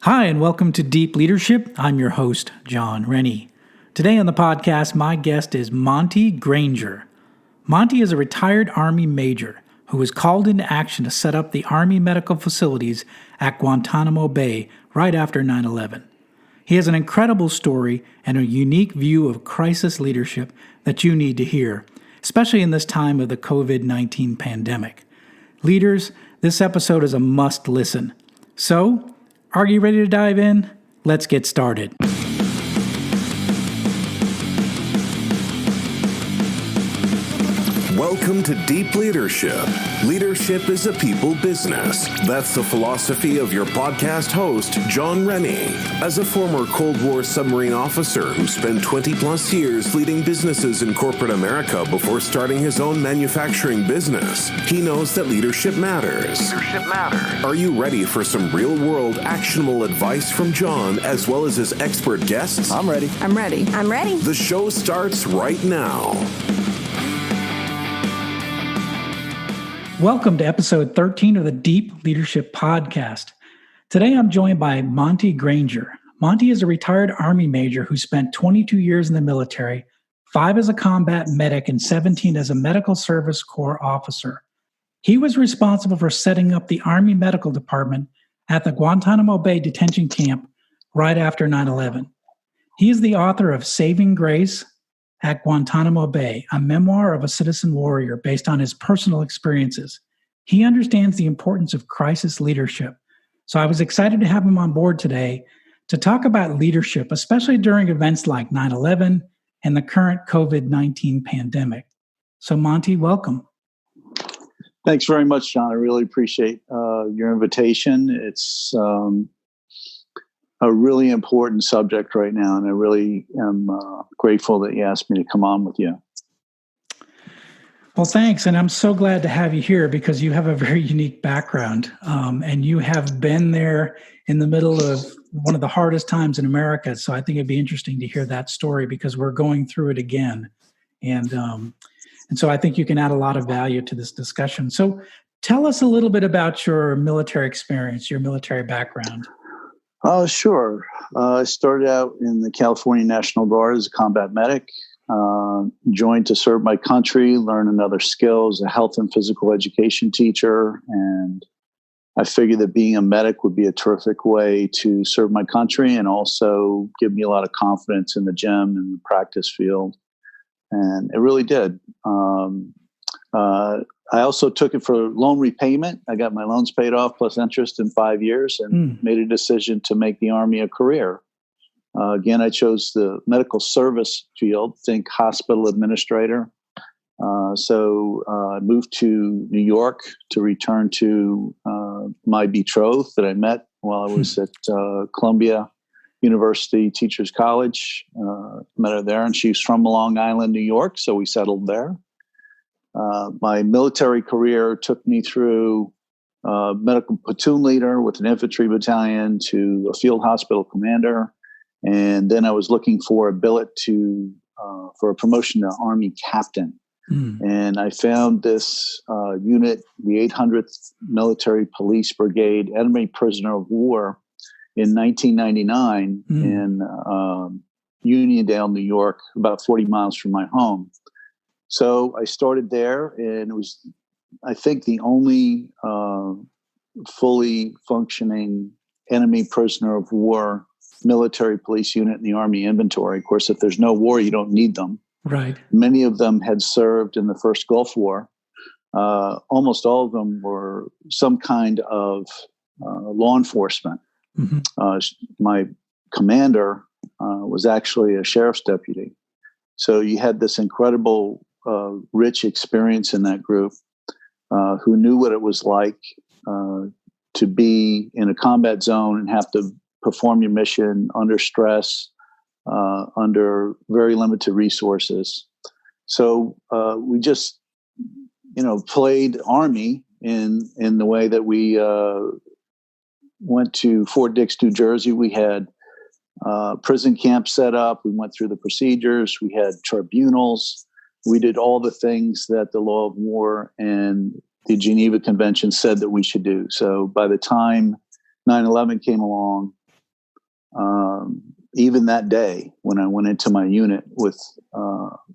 Hi, and welcome to Deep Leadership. I'm your host, John Rennie. Today on the podcast, my guest is Montgomery Granger. Monty is a retired Army major who was called into action to set up the Army medical facilities at Guantanamo Bay right after 9/11. He has an incredible story and a unique view of crisis leadership that you need to hear, especially in this time of the COVID-19 pandemic. Leaders, this episode is a must listen. So, are you ready to dive in? Let's get started. Welcome to Deep Leadership. Leadership is a people business. That's the philosophy of your podcast host, John Rennie. As a former Cold War submarine officer who spent 20 plus years leading businesses in corporate America before starting his own manufacturing business, he knows that leadership matters. Are you ready for some real-world actionable advice from John as well as his expert guests? I'm ready. The show starts right now. Welcome to episode 13 of the Deep Leadership Podcast. Today I'm joined by Montgomery Granger. Monty is a retired Army major who spent 22 years in the military, 5 as a combat medic and 17 as a Medical Service Corps officer. He was responsible for setting up the Army Medical Department at the Guantanamo Bay detention camp right after 9/11. He is the author of Saving Grace at Guantanamo Bay, a memoir of a citizen warrior based on his personal experiences. He understands the importance of crisis leadership. So I was excited to have him on board today to talk about leadership, especially during events like 9/11 and the current COVID-19 pandemic. So Monty, welcome. Thanks very much, John. I really appreciate your invitation. It's a really important subject right now, and I really am grateful that you asked me to come on with you. Well, thanks. And I'm so glad to have you here because you have a very unique background. And you have been there in the middle of one of the hardest times in America. So I think it'd be interesting to hear that story because we're going through it again. And so I think you can add a lot of value to this discussion. So tell us a little bit about your military experience, your military background. Sure. I started out in the California National Guard as a combat medic, joined to serve my country, learn another skill as a health and physical education teacher. And I figured that being a medic would be a terrific way to serve my country and also give me a lot of confidence in the gym and the practice field. And it really did. I also took it for loan repayment. I got my loans paid off plus interest in 5 years and made a decision to make the Army a career. Again, I chose the medical service field, think hospital administrator. So I moved to New York to return to my betrothed that I met while I was at Columbia University Teachers College. Met her there, and she's from Long Island, New York, so we settled there. My military career took me through medical platoon leader with an infantry battalion to a field hospital commander. And then I was looking for a billet for a promotion to Army captain. And I found this unit, the 800th Military Police Brigade, Enemy Prisoner of War in 1999 in Uniondale, New York, about 40 miles from my home. So I started there, and it was, I think, the only fully functioning enemy prisoner of war military police unit in the Army inventory. Of course, if there's no war, you don't need them. Right. Many of them had served in the first Gulf War. Almost all of them were some kind of law enforcement. My commander was actually a sheriff's deputy. So you had this incredible rich experience in that group who knew what it was like to be in a combat zone and have to perform your mission under stress, under very limited resources. So we just, played Army in the way that we went to Fort Dix, New Jersey. We had prison camp set up. We went through the procedures. We had tribunals. We did all the things that the law of war and the Geneva Convention said that we should do. So by the time 9/11 came along, Even that day when I went into my unit with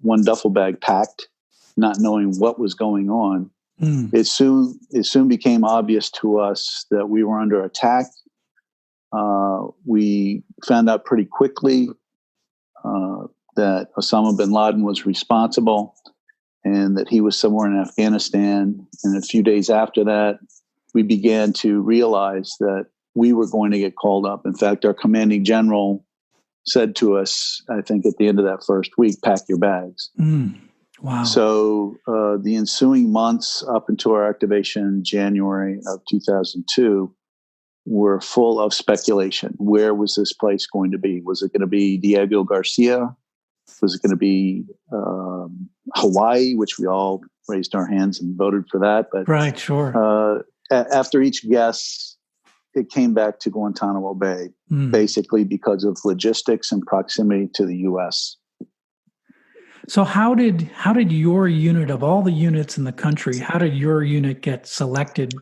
one duffel bag packed, not knowing what was going on, it soon became obvious to us that we were under attack. We found out pretty quickly that Osama bin Laden was responsible and that he was somewhere in Afghanistan. And a few days after that, we began to realize that we were going to get called up. In fact, our commanding general said to us, I think at the end of that first week, pack your bags. Wow. So the ensuing months up until our activation in January of 2002 were full of speculation. Where was this place going to be? Was it going to be Diego Garcia? Was it going to be Hawaii, which we all raised our hands and voted for that? But right, sure. After each guess, it came back to Guantanamo Bay, basically because of logistics and proximity to the U.S. So how did your unit, of all the units in the country, how did your unit get selected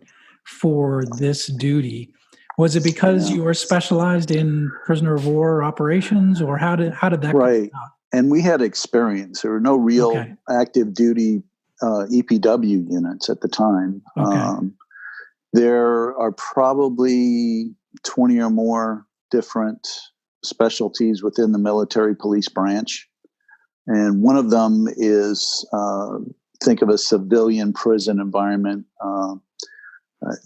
for this duty? Was it because you were specialized in prisoner of war operations, or how did that right? come out? And we had experience. There were no real active duty EPW units at the time. Okay. There are probably 20 or more different specialties within the military police branch. And one of them is, think of a civilian prison environment.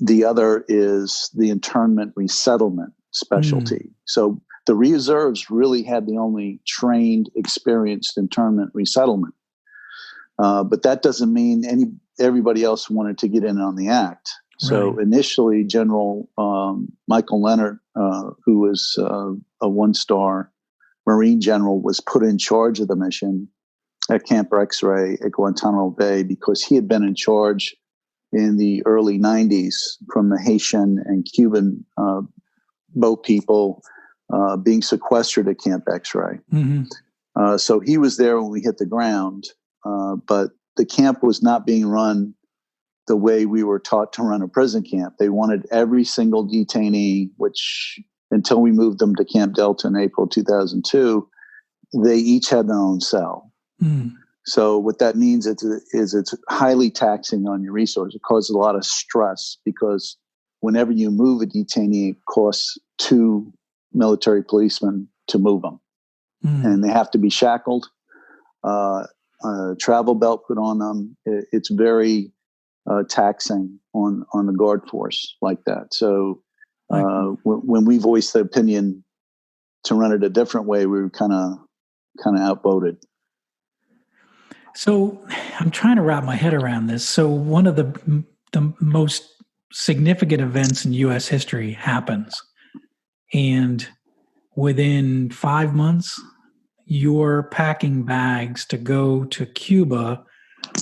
The other is the internment resettlement specialty. So the reserves really had the only trained, experienced internment resettlement. But that doesn't mean everybody else wanted to get in on the act. So initially, General Michael Leonard, who was a one-star Marine general, was put in charge of the mission at Camp X-Ray at Guantanamo Bay because he had been in charge in the early 90s from the Haitian and Cuban boat people being sequestered at Camp X-Ray. So he was there when we hit the ground, but the camp was not being run the way we were taught to run a prison camp. They wanted every single detainee, which until we moved them to Camp Delta in April 2002, they each had their own cell. So what that means is it's highly taxing on your resources. It causes a lot of stress because whenever you move a detainee, it costs 2 military policemen to move them. And they have to be shackled, a travel belt put on them. It's very taxing on the guard force like that. So when we voiced the opinion to run it a different way, we were kind of outvoted. So I'm trying to wrap my head around this. So one of the most significant events in U.S. history happens, and within 5 months, you're packing bags to go to Cuba,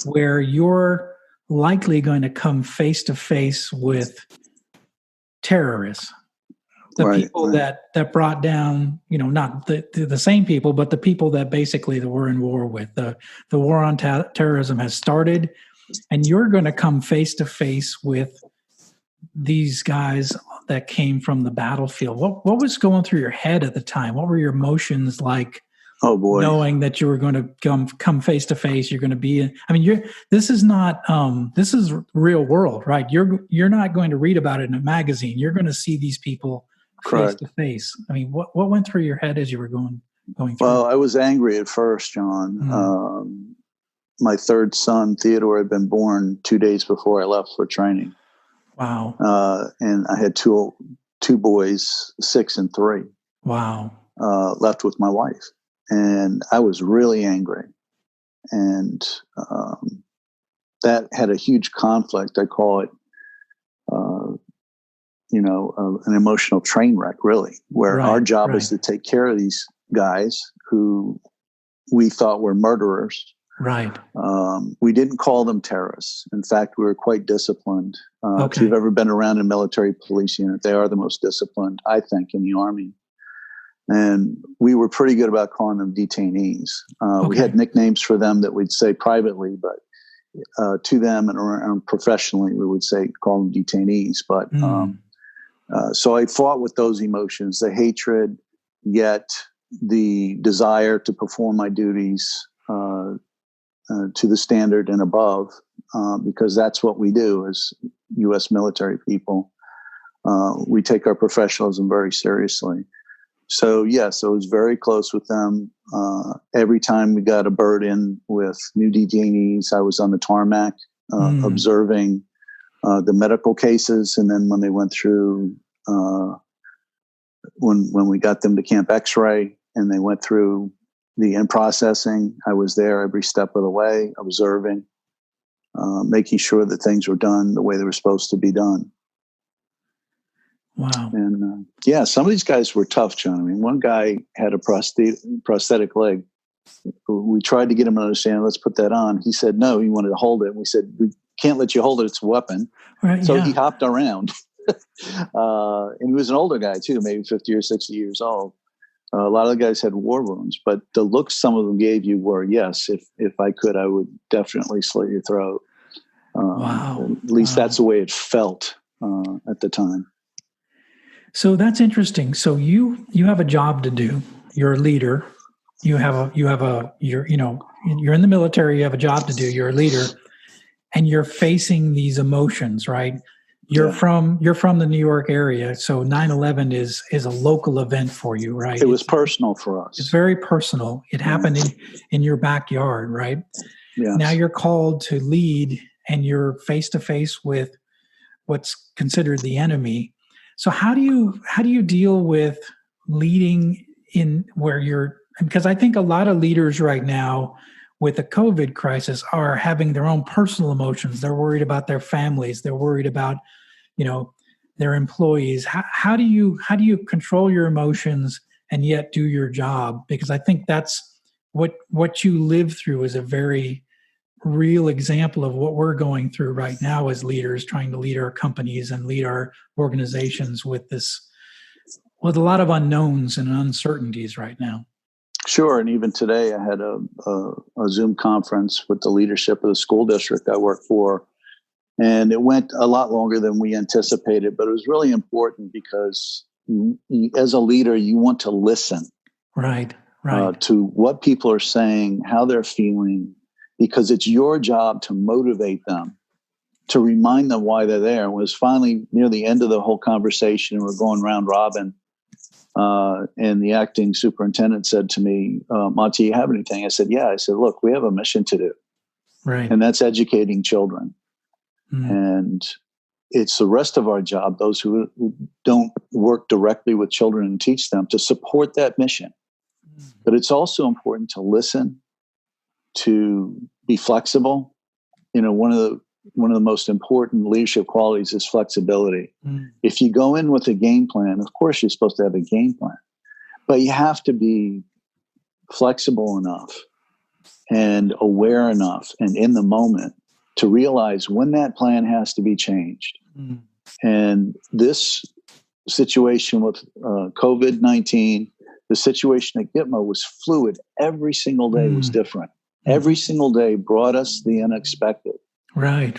where you're likely going to come face to face with terrorists, the people that brought down, not the same people, but the people that basically that we're in war with. The war on terrorism has started, and you're going to come face to face with these guys that came from the battlefield. What was going through your head at the time? What were your emotions like? Oh boy! Knowing that you were going to come face to face, you're going to be. This is not. This is real world, right? You're not going to read about it in a magazine. You're going to see these people face to face. What went through your head as you were going through? Well, I was angry at first, John. My third son, Theodore, had been born 2 days before I left for training. Wow! And I had two boys, 6 and 3. Wow! Left with my wife. And I was really angry. And that had a huge conflict. I call it, an emotional train wreck, really, where our job is to take care of these guys who we thought were murderers. Right. We didn't call them terrorists. In fact, we were quite disciplined. If you've ever been around a military police unit, they are the most disciplined, I think, in the Army. And we were pretty good about calling them detainees. We had nicknames for them that we'd say privately, but to them and professionally, we would call them detainees. But so I fought with those emotions, the hatred, yet the desire to perform my duties to the standard and above, because that's what we do as U.S. military people. We take our professionalism very seriously. So, yes, I was very close with them. Every time we got a bird in with new detainees, I was on the tarmac observing the medical cases. And then when they went through, when we got them to Camp X-ray and they went through the in-processing, I was there every step of the way, observing, making sure that things were done the way they were supposed to be done. Wow. And some of these guys were tough, John. I mean, one guy had a prosthetic leg. We tried to get him to understand, let's put that on. He said no, he wanted to hold it. We said, we can't let you hold it, it's a weapon. Right, so he hopped around. And he was an older guy too, maybe 50 or 60 years old. A lot of the guys had war wounds, but the looks some of them gave you were, yes, if I could, I would definitely slit your throat. Wow. At least that's the way it felt at the time. So that's interesting. So you have a job to do. You're a leader. You're in the military. You have a job to do. You're a leader, and you're facing these emotions, right? You're from the New York area, so 9/11 is a local event for you, right? It was personal for us. It's very personal. It happened in your backyard, right? Yes. Now you're called to lead, and you're face to face with what's considered the enemy. So how do you deal with leading in where you're? Because I think a lot of leaders right now with the COVID crisis are having their own personal emotions. They're worried about their families. They're worried about, their employees. How do you control your emotions and yet do your job? Because I think that's what you live through is a very real example of what we're going through right now as leaders, trying to lead our companies and lead our organizations with a lot of unknowns and uncertainties right now. Sure. And even today I had a Zoom conference with the leadership of the school district I work for. And it went a lot longer than we anticipated, but it was really important because as a leader, you want to listen right. To what people are saying, how they're feeling, because it's your job to motivate them, to remind them why they're there. It was finally near the end of the whole conversation, and we're going round robin. And the acting superintendent said to me, Monty, you have anything? I said, yeah. I said, look, we have a mission to do. Right. And that's educating children. And it's the rest of our job, those who don't work directly with children and teach them, to support that mission. But it's also important to listen, to be flexible. One of the most important leadership qualities is flexibility. If you go in with a game plan, of course you're supposed to have a game plan, but you have to be flexible enough and aware enough and in the moment to realize when that plan has to be changed. And this situation with COVID-19, the situation at Gitmo was fluid. Every single day was different. Every single day brought us the unexpected. Right.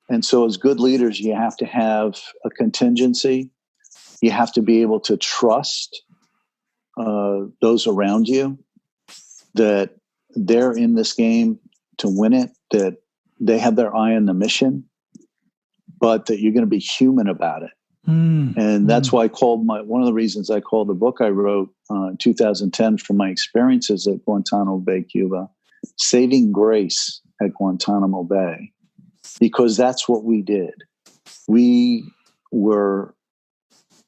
And so as good leaders, you have to have a contingency. You have to be able to trust those around you, that they're in this game to win it, that they have their eye on the mission, but that you're going to be human about it. And that's why one of the reasons I called the book I wrote in 2010 from my experiences at Guantanamo Bay, Cuba, Saving Grace at Guantanamo Bay, because that's what we did. We were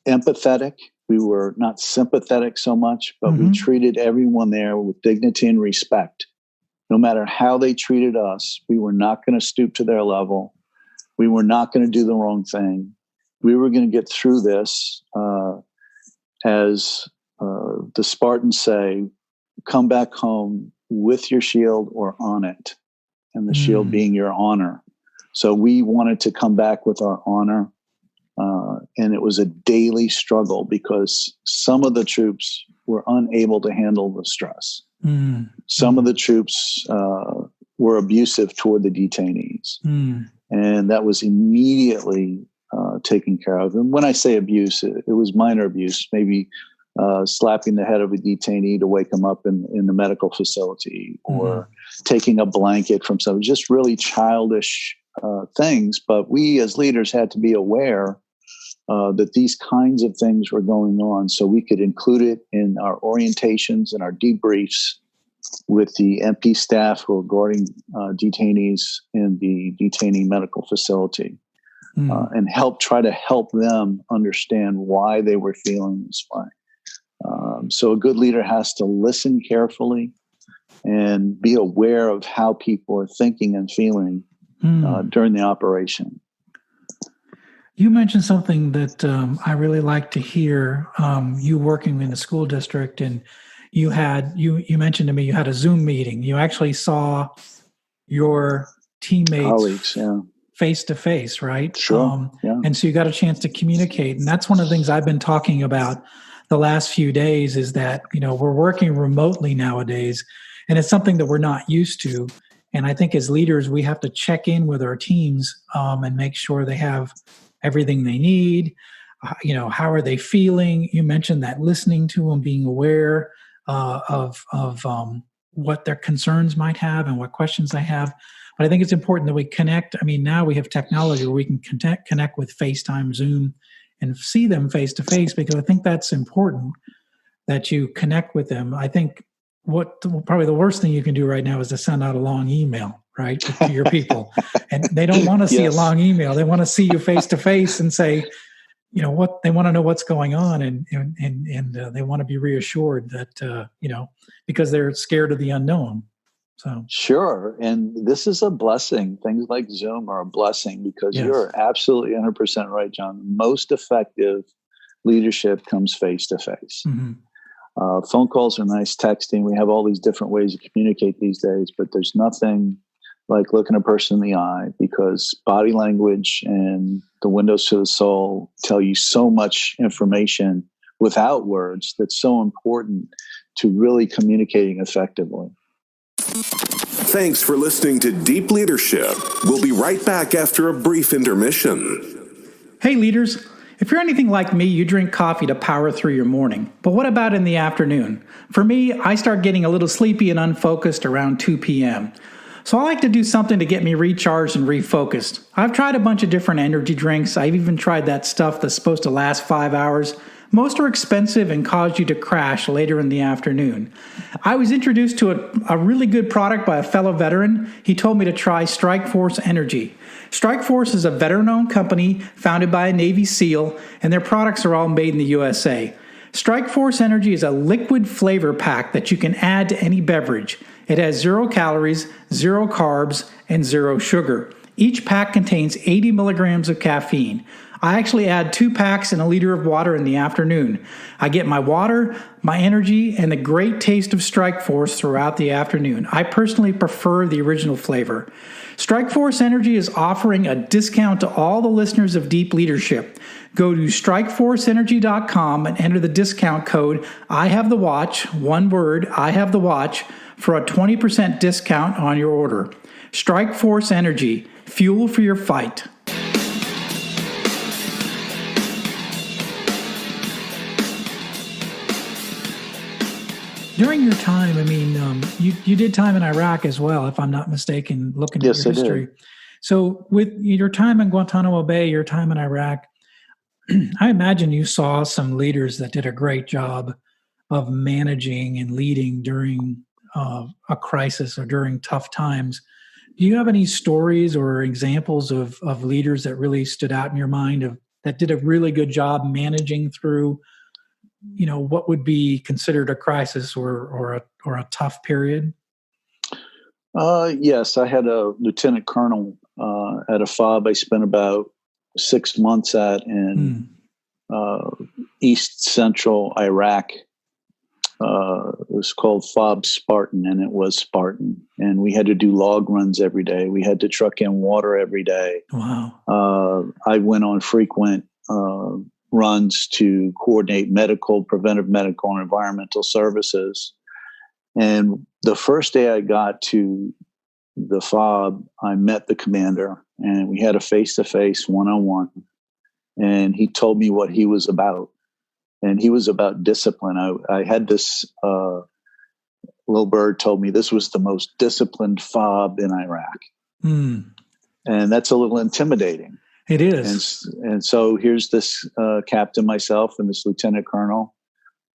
empathetic. We were not sympathetic so much, but we treated everyone there with dignity and respect. No matter how they treated us, we were not going to stoop to their level. We were not going to do the wrong thing. We were going to get through this, as the Spartans say, come back home with your shield or on it, and the shield being your honor. So we wanted to come back with our honor, and it was a daily struggle because some of the troops were unable to handle the stress. Some of the troops were abusive toward the detainees, and that was immediately taken care of. And when I say abuse, it was minor abuse, maybe slapping the head of a detainee to wake him up in the medical facility, or taking a blanket from someone, just really childish things. But we as leaders had to be aware that these kinds of things were going on, so we could include it in our orientations and our debriefs with the MP staff who are guarding detainees in the detainee medical facility, and try to help them understand why they were feeling this way. So a good leader has to listen carefully and be aware of how people are thinking and feeling during the operation. You mentioned something that I really like to hear. You working in the school district, and you mentioned to me you had a Zoom meeting. You actually saw your teammates, colleagues, face to face, right? Sure. And so you got a chance to communicate, and that's one of the things I've been talking about the last few days. Is that we're working remotely nowadays, and it's something that we're not used to. And I think as leaders, we have to check in with our teams and make sure they have everything they need. How are they feeling? You mentioned that listening to them, being aware of what their concerns might have and what questions they have. But I think it's important that we connect. I mean, now we have technology where we can connect with FaceTime, Zoom, and see them face to face, because I think that's important that you connect with them. I think probably the worst thing you can do right now is to send out a long email, right, to your people. And they don't want to see a long email. They want to see you face to face and say, what they want to know what's going on, and they want to be reassured that because they're scared of the unknown. So sure, and this is a blessing. Things like Zoom are a blessing, because you're absolutely 100% right, John. Most effective leadership comes face to face. Phone calls are nice, texting. We have all these different ways to communicate these days, but there's nothing like looking a person in the eye, because body language and the windows to the soul tell you so much information without words that's so important to really communicating effectively. Thanks for listening to Deep Leadership. We'll be right back after a brief intermission. Hey, leaders. If you're anything like me, you drink coffee to power through your morning. But what about in the afternoon? For me, I start getting a little sleepy and unfocused around 2 p.m. So I like to do something to get me recharged and refocused. I've tried a bunch of different energy drinks. I've even tried that stuff that's supposed to last 5 hours. Most are expensive and cause you to crash later in the afternoon. I was introduced to a really good product by a fellow veteran. He told me to try Strikeforce Energy. Strikeforce is a veteran-owned company founded by a Navy SEAL, and their products are all made in the USA. Strikeforce Energy is a liquid flavor pack that you can add to any beverage. It has 0 calories, 0 carbs, and 0 sugar. Each pack contains 80 milligrams of caffeine. I actually add 2 packs and a liter of water in the afternoon. I get my water, my energy, and the great taste of Strikeforce throughout the afternoon. I personally prefer the original flavor. Strikeforce Energy is offering a discount to all the listeners of Deep Leadership. Go to strikeforceenergy.com and enter the discount code IHaveTheWatch, one word, IHaveTheWatch, for a 20% discount on your order. Strikeforce Energy, fuel for your fight. During your time, I mean, you did time in Iraq as well, if I'm not mistaken, looking at your history. Did. So with your time in Guantanamo Bay, your time in Iraq, I imagine you saw some leaders that did a great job of managing and leading during a crisis or during tough times. Do you have any stories or examples of leaders that really stood out in your mind that did a really good job managing through what would be considered a crisis or a tough period? Yes, I had a lieutenant colonel at a FOB I spent about 6 months at in East Central Iraq. It was called FOB Spartan, and it was Spartan. And we had to do log runs every day. We had to truck in water every day. Wow. I went on frequent runs to coordinate medical, preventive medical, and environmental services. And the first day I got to the FOB, I met the commander, and we had a face-to-face, one-on-one. And he told me what he was about. And he was about discipline. I had this little bird told me this was the most disciplined fob in Iraq. And that's a little intimidating. It is. And so here's this captain, myself, and this lieutenant colonel,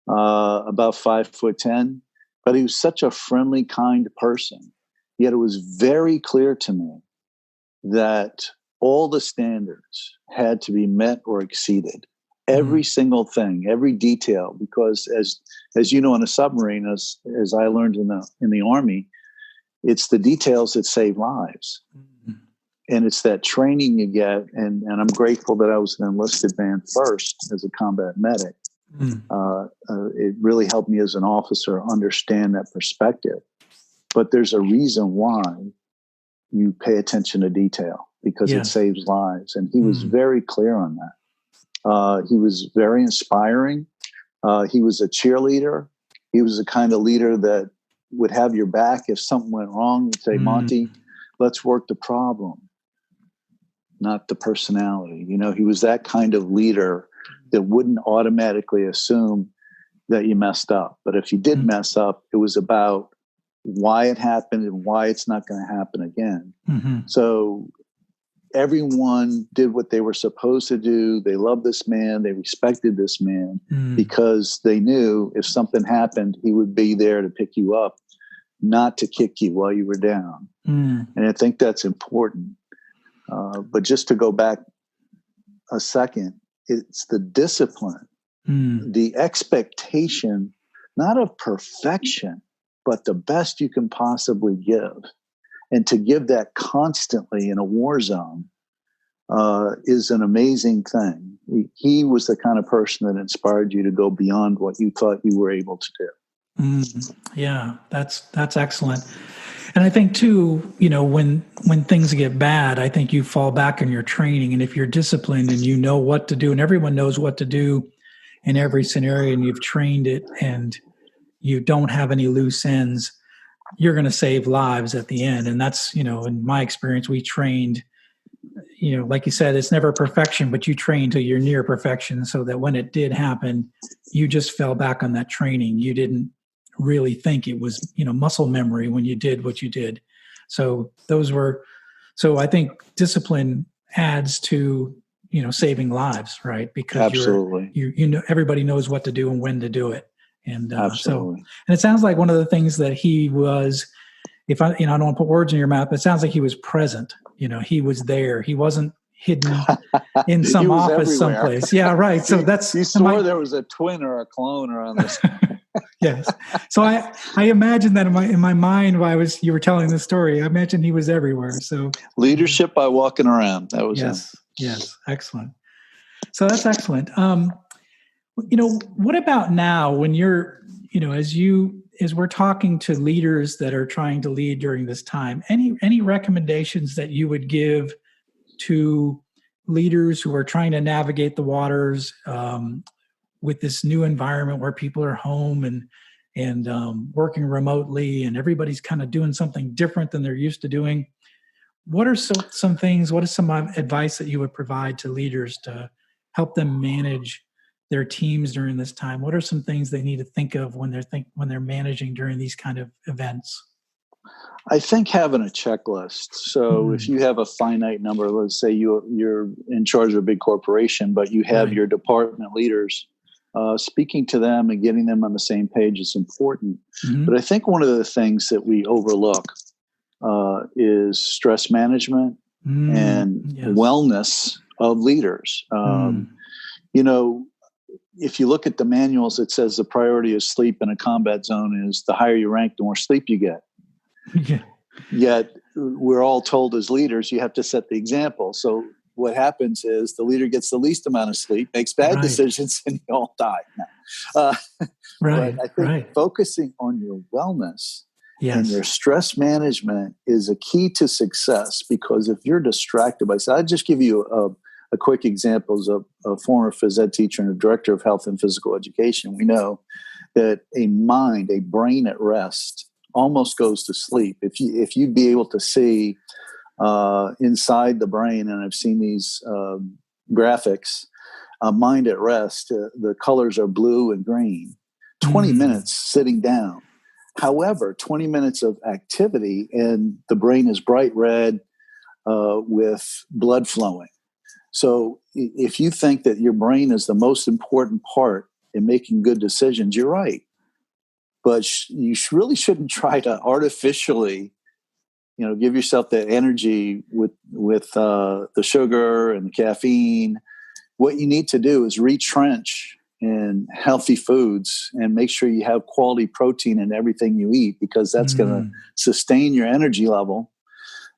about 5'10", but he was such a friendly, kind person. Yet it was very clear to me that all the standards had to be met or exceeded. Every single thing, every detail, because as you know, in a submarine, as I learned in the Army, it's the details that save lives. And it's that training you get. And I'm grateful that I was an enlisted man first as a combat medic. It really helped me as an officer understand that perspective. But there's a reason why you pay attention to detail, because it saves lives. And he was very clear on that. He was very inspiring. He was a cheerleader. He was the kind of leader that would have your back if something went wrong. He'd say, Monty, let's work the problem, not the personality. You know, he was that kind of leader that wouldn't automatically assume that you messed up. But if you did mess up, it was about why it happened and why it's not going to happen again. So everyone did what they were supposed to do. They loved this man. They respected this man because they knew if something happened, he would be there to pick you up, not to kick you while you were down. And I think that's important. But just to go back a second, it's the discipline, the expectation, not of perfection, but the best you can possibly give. And to give that constantly in a war zone is an amazing thing. He was the kind of person that inspired you to go beyond what you thought you were able to do. Yeah, that's excellent. And I think too, you know, when things get bad, I think you fall back on your training. And if you're disciplined and you know what to do, and everyone knows what to do in every scenario, and you've trained it, and you don't have any loose ends, you're going to save lives at the end. And that's, you know, in my experience, we trained, you know, like you said, it's never perfection, but you train till you're near perfection, so that when it did happen, you just fell back on that training. You didn't really think it was, you know, muscle memory when you did what you did. So I think discipline adds to, you know, saving lives, right? Because absolutely, you know, everybody knows what to do and when to do it. And absolutely. And it sounds like one of the things that he was, if I, you know, I don't want to put words in your mouth, but it sounds like he was present. You know, he was there. He wasn't hidden in some office someplace. Yeah, right. So that's you swore there was a twin or a clone around this. Yes. So I imagine that in my mind while you were telling the story, I imagine he was everywhere. So leadership by walking around. That was him. Yes. Excellent. So that's excellent. You know, what about now when you're, you know, as we're talking to leaders that are trying to lead during this time, any recommendations that you would give to leaders who are trying to navigate the waters with this new environment where people are home and working remotely, and everybody's kind of doing something different than they're used to doing? What are some things? What is some advice that you would provide to leaders to help them manage their teams during this time? What are some things they need to think of when they're managing during these kind of events? I think having a checklist. So if you have a finite number, let's say you're in charge of a big corporation, but you have your department leaders, speaking to them and getting them on the same page is important. But I think one of the things that we overlook is stress management and wellness of leaders. You know, if you look at the manuals, it says the priority of sleep in a combat zone is the higher you rank, the more sleep you get. Yet we're all told as leaders, you have to set the example. So what happens is the leader gets the least amount of sleep, makes bad decisions, and you all die. But I think focusing on your wellness and your stress management is a key to success, because if you're distracted by, so I'll just give you a quick example. As a former phys ed teacher and a director of health and physical education, we know that a brain at rest almost goes to sleep. If you'd be able to see inside the brain, and I've seen these graphics, a mind at rest. The colors are blue and green. 20 minutes sitting down. However, 20 minutes of activity and the brain is bright red with blood flowing. So if you think that your brain is the most important part in making good decisions, you're right. But you really shouldn't try to artificially, give yourself that energy with the sugar and the caffeine. What you need to do is retrench in healthy foods and make sure you have quality protein in everything you eat, because that's going to sustain your energy level.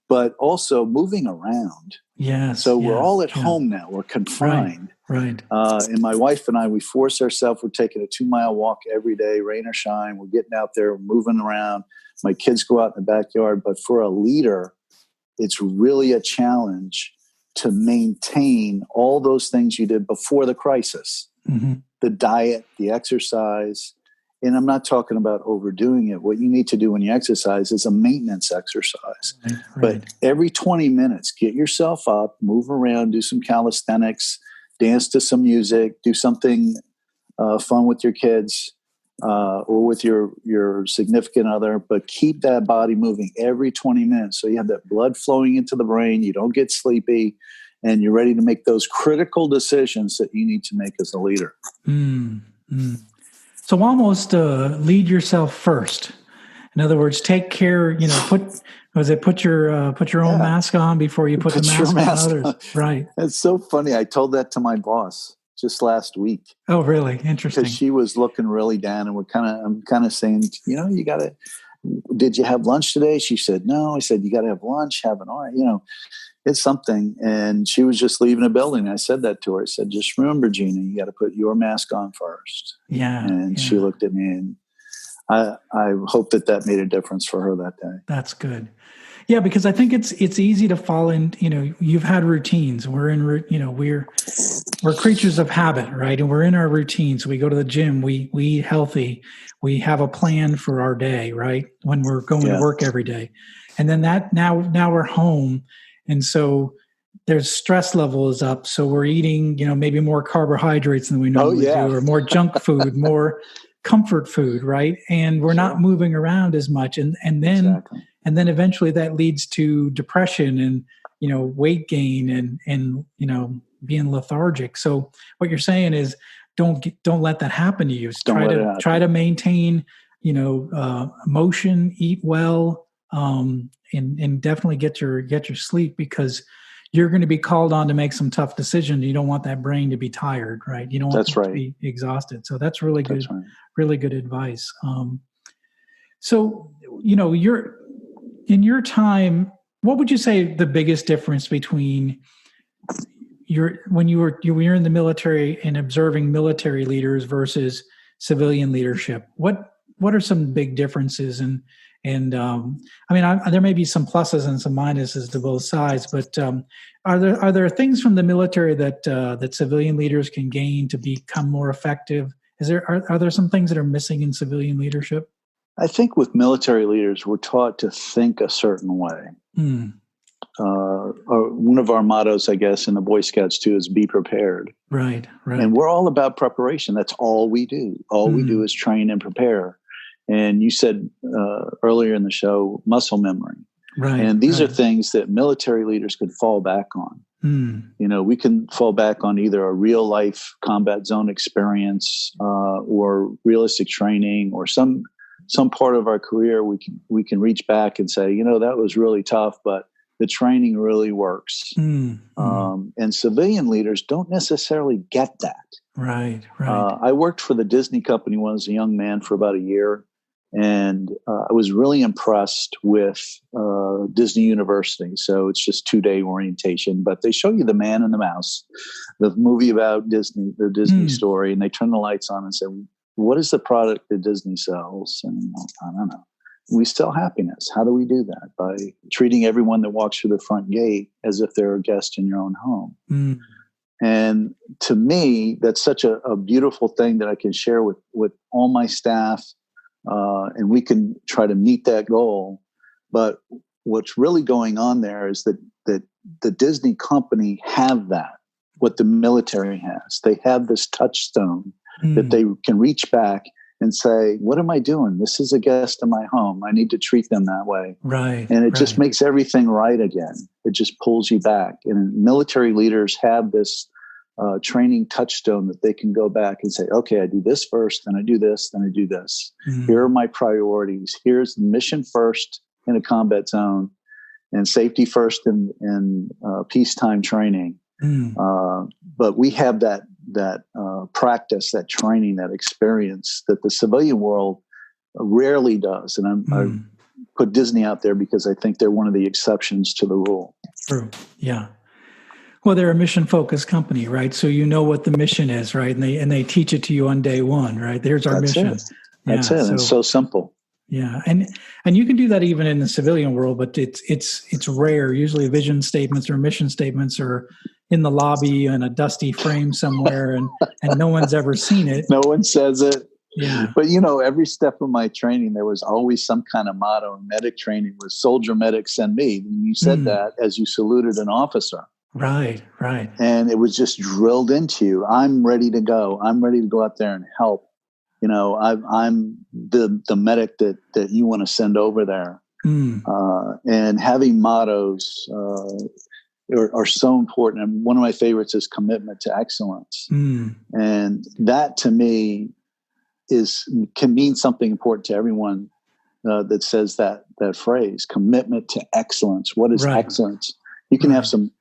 But also moving around. Yes. So we're all at home now. We're confined. Right. And my wife and I, we force ourselves. We're taking a 2-mile walk every day, rain or shine. We're getting out there, moving around. My kids go out in the backyard. But for a leader, it's really a challenge to maintain all those things you did before the crisis. Mm-hmm. The diet, the exercise. And I'm not talking about overdoing it. What you need to do when you exercise is a maintenance exercise. Right. But every 20 minutes, get yourself up, move around, do some calisthenics, dance to some music, do something fun with your kids or with your significant other. But keep that body moving every 20 minutes so you have that blood flowing into the brain, you don't get sleepy, and you're ready to make those critical decisions that you need to make as a leader. So almost lead yourself first. In other words, take care. Put your own mask on before you put the mask on others. Right. It's so funny. I told that to my boss just last week. Oh, really? Interesting. Because she was looking really down, and I'm kind of saying, you got to. Did you have lunch today? She said no. I said you got to have lunch. Have an orange. It's something. And she was just leaving the building. I said that to her. I said, just remember, Gina, you got to put your mask on first. Yeah. And she looked at me, and I hope that made a difference for her that day. That's good. Yeah, because I think it's easy to fall in, you've had routines. We're creatures of habit, right? And we're in our routines. We go to the gym, we eat healthy. We have a plan for our day, right? When we're going to work every day. And then now we're home. And so there's stress level is up. So we're eating, maybe more carbohydrates than we normally do, or more junk food, more comfort food, right? And we're not moving around as much. And then eventually that leads to depression and, weight gain and being lethargic. So what you're saying is don't let that happen to you. Try to maintain, motion, eat well, and definitely get your sleep, because you're going to be called on to make some tough decisions. You don't want that brain to be tired, right? You don't want it to be exhausted. So that's really good, really good advice. So, you're in your time, what would you say the biggest difference between when you were in the military and observing military leaders versus civilian leadership? What are some big differences? There may be some pluses and some minuses to both sides, but are there things from the military that civilian leaders can gain to become more effective? Are there some things that are missing in civilian leadership? I think with military leaders, we're taught to think a certain way. One of our mottos, I guess, in the Boy Scouts too, is be prepared. Right. And we're all about preparation. That's all we do. All we do is train and prepare. And you said earlier in the show, muscle memory. Right. And these are things that military leaders could fall back on. We can fall back on either a real life combat zone experience or realistic training, or some part of our career we can reach back and say, that was really tough, but the training really works. And civilian leaders don't necessarily get that. Right. I worked for the Disney company when I was a young man for about a year. And I was really impressed with Disney University. So it's just 2-day orientation, but they show you The Man and the Mouse, the movie about Disney, the Disney story, and they turn the lights on and say, what is the product that Disney sells? And I don't know. We sell happiness. How do we do that? By treating everyone that walks through the front gate as if they're a guest in your own home. And to me, that's such a beautiful thing that I can share with all my staff. And we can try to meet that goal. But what's really going on there is that the Disney company have that what the military has. They have this touchstone that they can reach back and say, what am I doing? This is a guest in my home. I need to treat them that way. Right. And it just makes everything right again. It just pulls you back. And military leaders have this training touchstone that they can go back and say, okay, I do this first, then I do this, then I do this. Here are my priorities. Here's the mission first in a combat zone and safety first in peacetime training. But we have that practice, that training, that experience that the civilian world rarely does. And I put Disney out there because I think they're one of the exceptions to the rule. True. Yeah. Well, they're a mission-focused company, right? So you know what the mission is, right? And they teach it to you on day one, right? There's our mission. That's it. It's so simple. Yeah, and you can do that even in the civilian world, but it's rare. Usually, vision statements or mission statements are in the lobby in a dusty frame somewhere, and no one's ever seen it. No one says it. Yeah. But every step of my training, there was always some kind of motto. Medic training was "Soldier, medic, send me." And you said that as you saluted an officer. Right. And it was just drilled into you. I'm ready to go. I'm ready to go out there and help. I'm the medic that you want to send over there. And having mottos are so important. And one of my favorites is commitment to excellence. And that to me can mean something important to everyone that says that phrase, commitment to excellence. What is excellence? You can have some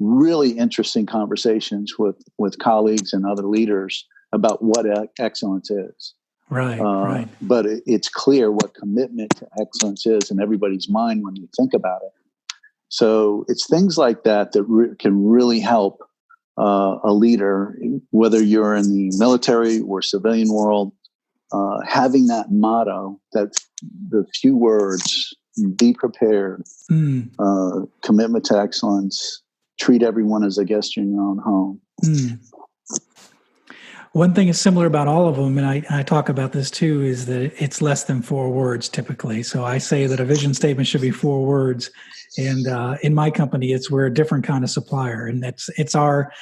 really interesting conversations with colleagues and other leaders about what excellence is. Right. But it's clear what commitment to excellence is in everybody's mind when you think about it. So it's things like that can really help a leader, whether you're in the military or civilian world, having that motto, that the few words, be prepared, commitment to excellence, treat everyone as a guest in your own home. One thing is similar about all of them, and I talk about this too, is that it's less than 4 words typically. So I say that a vision statement should be 4 words. And in my company, we're a different kind of supplier, and it's our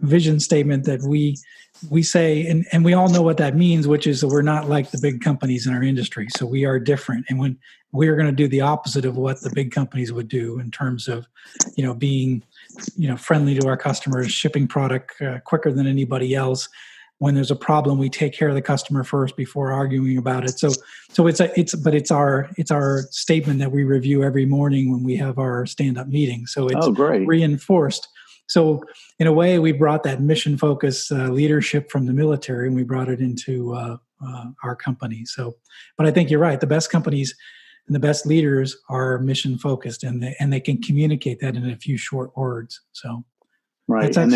vision statement that we say, and we all know what that means, which is that we're not like the big companies in our industry. So we are different, and when we are going to do the opposite of what the big companies would do in terms of, being, friendly to our customers, shipping product quicker than anybody else. When there's a problem, we take care of the customer first before arguing about it. So it's our statement that we review every morning when we have our stand-up meeting. So it's reinforced. So in a way, we brought that mission-focused leadership from the military, and we brought it into our company. So, but I think you're right. The best companies and the best leaders are mission-focused, and they can communicate that in a few short words. So, right, and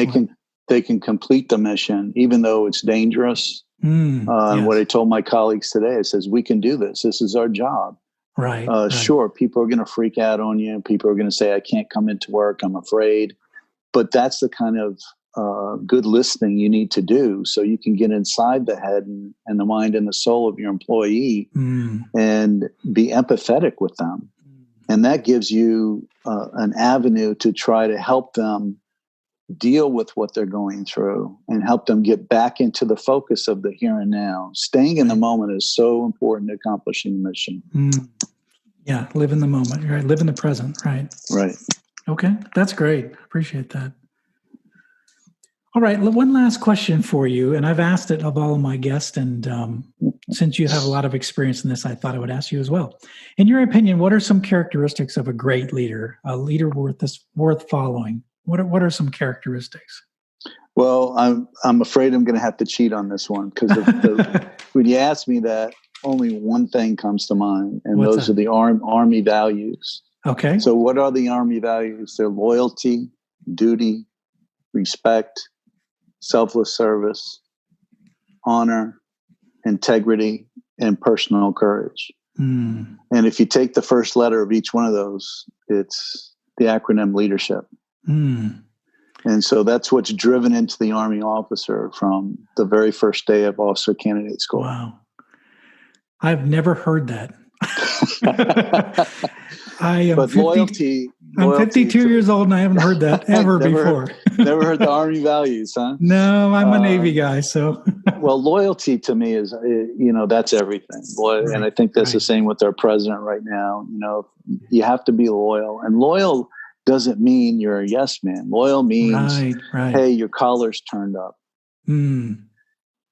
they can complete the mission even though it's dangerous. And what I told my colleagues today, it says, we can do this. This is our job. Right. Sure, people are going to freak out on you. People are going to say, I can't come into work. I'm afraid. But that's the kind of good listening you need to do so you can get inside the head and the mind and the soul of your employee and be empathetic with them. And that gives you an avenue to try to help them deal with what they're going through and help them get back into the focus of the here and now. Staying in the moment is so important to accomplishing the mission. Yeah, live in the moment, right? Live in the present, right? Right. Okay, that's great. Appreciate that. All right, one last question for you, and I've asked it of all of my guests, and since you have a lot of experience in this, I thought I would ask you as well. In your opinion, what are some characteristics of a great leader, a leader worth following? What are some characteristics? Well, I'm afraid I'm going to have to cheat on this one because when you ask me that, only one thing comes to mind, and those are the Army values. Okay. So what are the Army values? They're loyalty, duty, respect, selfless service, honor, integrity, and personal courage. And if you take the first letter of each one of those, it's the acronym leadership. And so that's what's driven into the Army officer from the very first day of officer candidate school. Wow. I've never heard that. I am but 50, I'm 52 years old and I haven't heard that ever before. Never heard the Army values, huh? No, I'm a Navy guy. So, well, loyalty to me is, that's everything. Right, and I think that's the same with our president right now. You have to be loyal, and loyal doesn't mean you're a yes man. Loyal means, hey, your collar's turned up.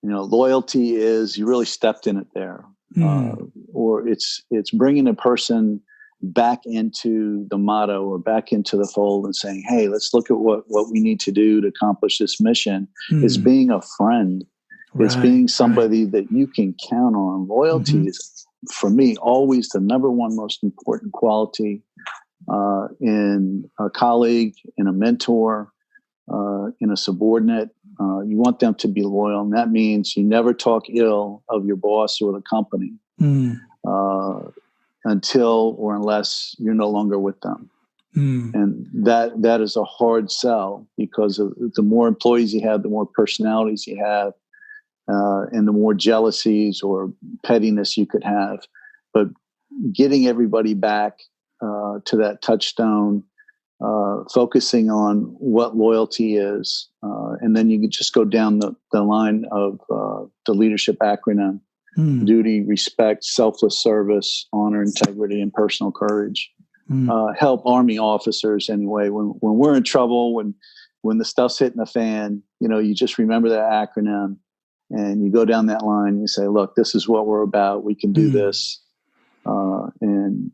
Loyalty is you really stepped in it there. Or it's bringing a person back into the motto or back into the fold and saying, hey, let's look at what we need to do to accomplish this mission. It's being a friend. It's being somebody that you can count on. Loyalty is, for me, always the number one most important quality in a colleague, in a mentor, in a subordinate. You want them to be loyal, and that means you never talk ill of your boss or the company until or unless you're no longer with them. And that is a hard sell, because the more employees you have, the more personalities you have, and the more jealousies or pettiness you could have. But getting everybody back to that touchstone, focusing on what loyalty is, and then you can just go down the line of the leadership acronym: duty, respect, selfless service, honor, integrity, and personal courage. Help Army officers anyway. When we're in trouble, when the stuff's hitting the fan, you just remember that acronym, and you go down that line and you say, look, this is what we're about. We can do this. And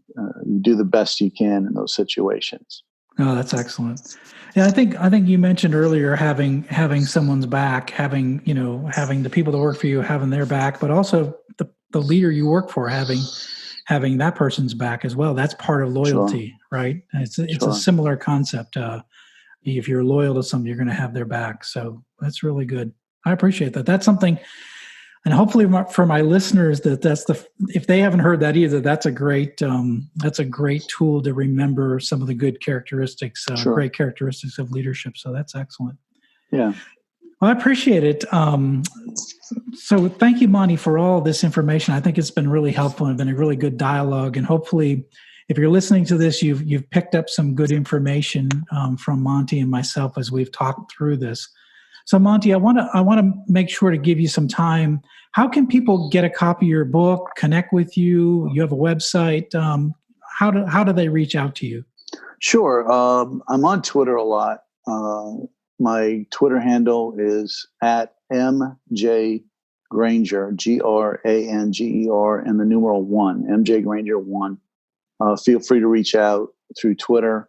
you do the best you can in those situations. Oh, that's excellent. Yeah, I think you mentioned earlier having someone's back, having the people that work for you having their back, but also the leader you work for having that person's back as well. That's part of loyalty, right? It's a similar concept. If you're loyal to somebody, you're going to have their back. So that's really good. I appreciate that. That's something, and hopefully for my listeners, if they haven't heard that either, that's a great tool to remember some of the good characteristics, great characteristics of leadership. So that's excellent. Yeah. Well, I appreciate it. So thank you, Monty, for all this information. I think it's been really helpful and been a really good dialogue. And hopefully, if you're listening to this, you've picked up some good information from Monty and myself as we've talked through this. So, Monty, I want to make sure to give you some time. How can people get a copy of your book, connect with you? You have a website. How do they reach out to you? Sure. I'm on Twitter a lot. My Twitter handle is at MJ Granger, Granger, and the numeral 1, MJ Granger 1. Feel free to reach out through Twitter.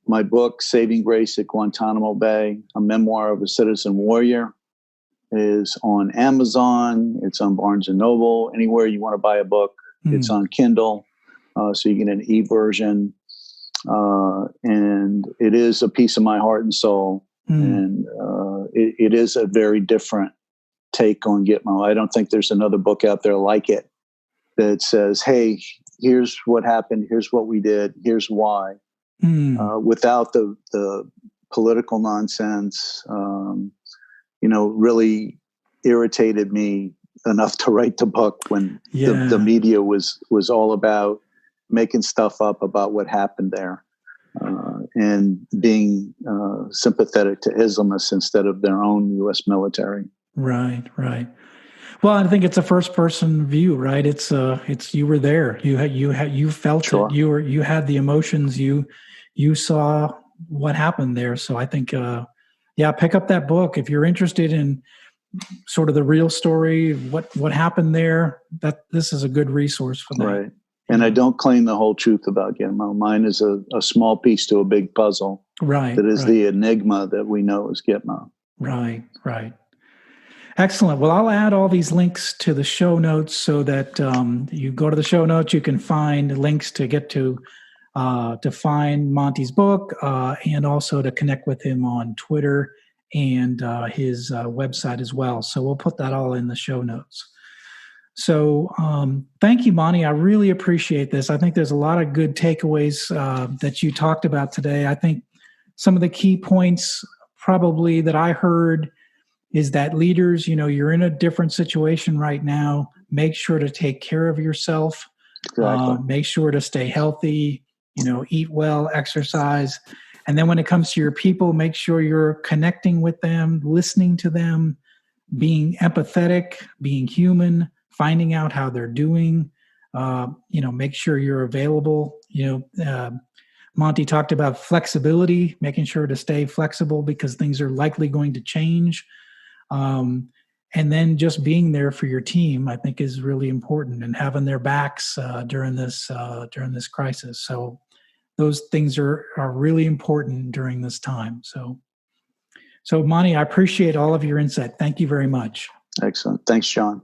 My book, Saving Grace at Guantanamo Bay, a memoir of a citizen warrior, is on Amazon. It's on Barnes & Noble. Anywhere you want to buy a book, it's on Kindle. So you get an e-version. And it is a piece of my heart and soul. And it is a very different take on Gitmo. I don't think there's another book out there like it that says, hey, here's what happened. Here's what we did. Here's why. Without the political nonsense, really irritated me enough to write the book when the media was all about making stuff up about what happened there, and being sympathetic to Islamists instead of their own U.S. military. Right. Well, I think it's a first-person view, right? It's you were there. You felt it. You had the emotions. You saw what happened there. So I think, pick up that book if you're interested in sort of the real story, what happened there. That this is a good resource for that. Right. And I don't claim the whole truth about Gitmo. Mine is a small piece to a big puzzle. Right. That is the enigma that we know is Gitmo. Right. Excellent. Well, I'll add all these links to the show notes so that you go to the show notes, you can find links to get to find Monty's book and also to connect with him on Twitter and his website as well. So we'll put that all in the show notes. So thank you, Monty. I really appreciate this. I think there's a lot of good takeaways that you talked about today. I think some of the key points probably that I heard is that leaders, you're in a different situation right now. Make sure to take care of yourself. Exactly. Make sure to stay healthy. eat well, exercise. And then when it comes to your people, make sure you're connecting with them, listening to them, being empathetic, being human, finding out how they're doing. Make sure you're available. Monty talked about flexibility, making sure to stay flexible because things are likely going to change. And then just being there for your team, I think, is really important, and having their backs during this crisis. So those things are really important during this time. So Monty, I appreciate all of your insight. Thank you very much. Excellent. Thanks, John.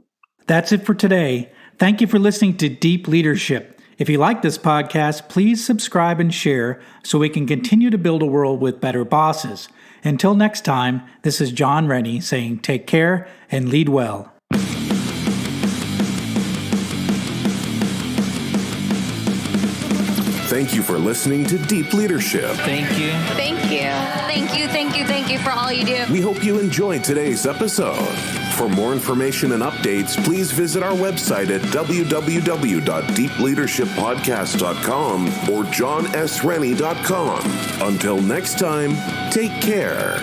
That's it for today. Thank you for listening to Deep Leadership. If you like this podcast, please subscribe and share so we can continue to build a world with better bosses. Until next time, this is John Rennie saying take care and lead well. Thank you for listening to Deep Leadership. Thank you. Thank you. Thank you, thank you, thank you for all you do. We hope you enjoyed today's episode. For more information and updates, please visit our website at www.deepleadershippodcast.com or johnsrennie.com. Until next time, take care.